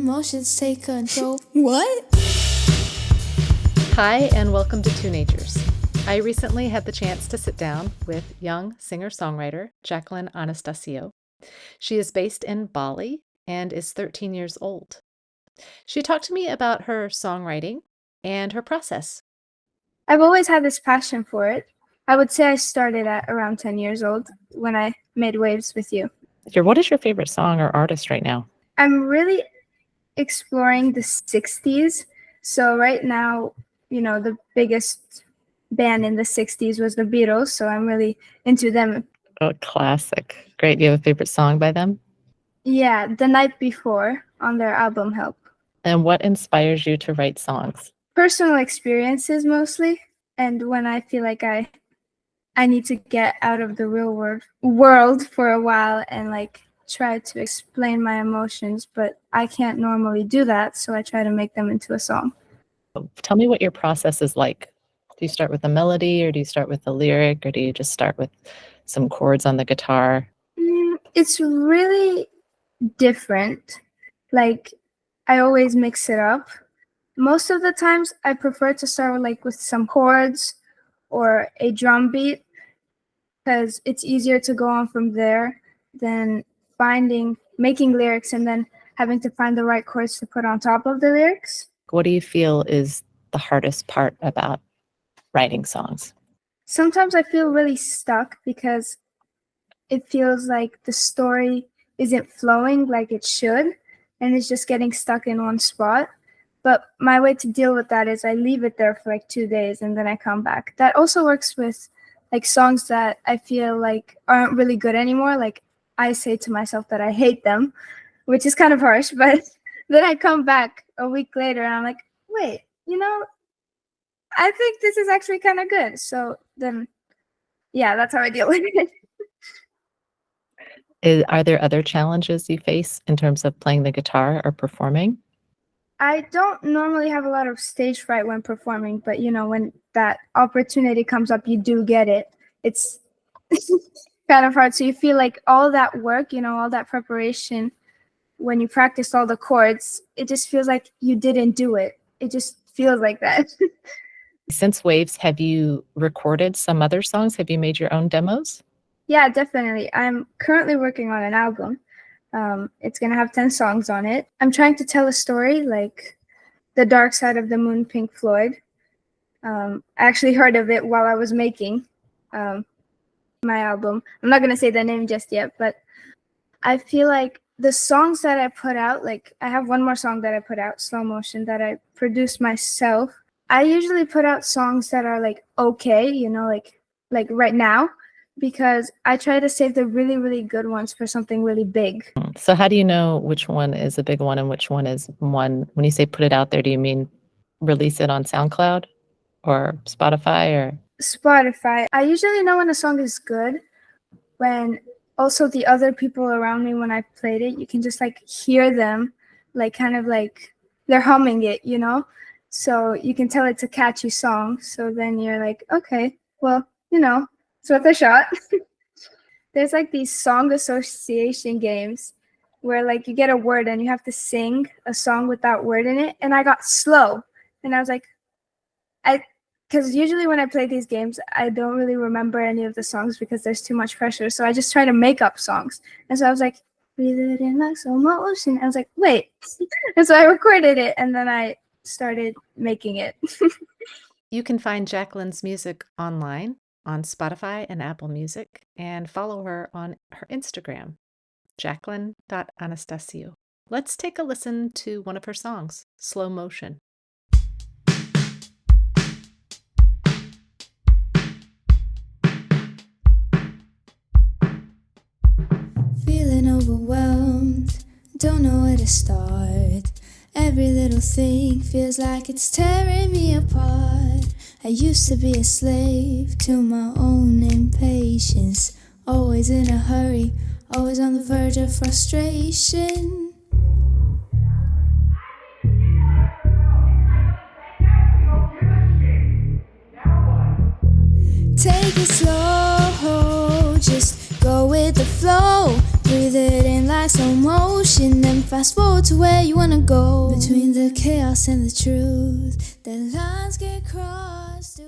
emotions take control. What? Hi, and welcome to Tuneagers. I recently had the chance to sit down with young singer-songwriter Jaqueline Anastasiu. She is based in Bali and is 13 years old. She talked to me about her songwriting and her process. I've always had this passion for it. I would say I started at around 10 years old when I made waves with you. What is your favorite song or artist right now? I'm really exploring the 60s. So right now, the biggest band in the 60s was the Beatles. So I'm really into them. Oh, classic. Great. Do you have a favorite song by them? Yeah, The Night Before on their album Help. And what inspires you to write songs? Personal experiences mostly. And when I feel like I need to get out of the real world for a while and try to explain my emotions, but I can't normally do that, so I try to make them into a song. Tell me what your process is like. Do you start with a melody, or do you start with a lyric, or do you just start with some chords on the guitar? It's really different. I always mix it up. Most of the times I prefer to start with some chords or a drum beat, because it's easier to go on from there than making lyrics and then having to find the right chords to put on top of the lyrics. What do you feel is the hardest part about writing songs? Sometimes I feel really stuck because it feels like the story isn't flowing like it should, and it's just getting stuck in one spot. But my way to deal with that is I leave it there for 2 days and then I come back. That also works with songs that I feel aren't really good anymore. I say to myself that I hate them, which is kind of harsh, but then I come back a week later and I'm like, wait, I think this is actually kind of good. So then, yeah, that's how I deal with it. Are there other challenges you face in terms of playing the guitar or performing? I don't normally have a lot of stage fright when performing, but when that opportunity comes up, you do get it. It's kind of hard. So you feel like all that work, all that preparation, when you practice all the chords, it just feels like you didn't do it. It just feels like that. Since Waves, have you recorded some other songs? Have you made your own demos? Yeah, definitely. I'm currently working on an album. It's going to have 10 songs on it. I'm trying to tell a story like The Dark Side of the Moon, Pink Floyd. I actually heard of it while I was making my album. I'm not going to say the name just yet, but I feel like the songs that I put out, I have one more song that I put out, Slow Motion, that I produced myself. I usually put out songs that are okay, like right now, because I try to save the really, really good ones for something really big. So how do you know which one is a big one and which one is one? When you say put it out there, do you mean release it on SoundCloud or Spotify or? Spotify. I usually know when a song is good when also the other people around me, when I played it, you can just hear them, they're humming it, So you can tell it's a catchy song. So then you're like, okay, well, it's worth a shot. There's these song association games where you get a word and you have to sing a song with that word in it. And I got slow. And I was like, because usually when I play these games, I don't really remember any of the songs because there's too much pressure. So I just try to make up songs. And so I was like, breathe it in like slow motion. I was like, wait. And so I recorded it and then I started making it. You can find Jaqueline's music online on Spotify and Apple Music, and follow her on her Instagram, Jaqueline.Anastasiu. Let's take a listen to one of her songs, Slow Motion. Feeling overwhelmed, don't know where to start. Every little thing feels like it's tearing me apart. I used to be a slave to my own impatience, always in a hurry, always on the verge of frustration. Take it slow, just go with the flow. Breathe it in like like slow motion, then fast forward to where you wanna go. Between the chaos and the truth, the lines get crossed.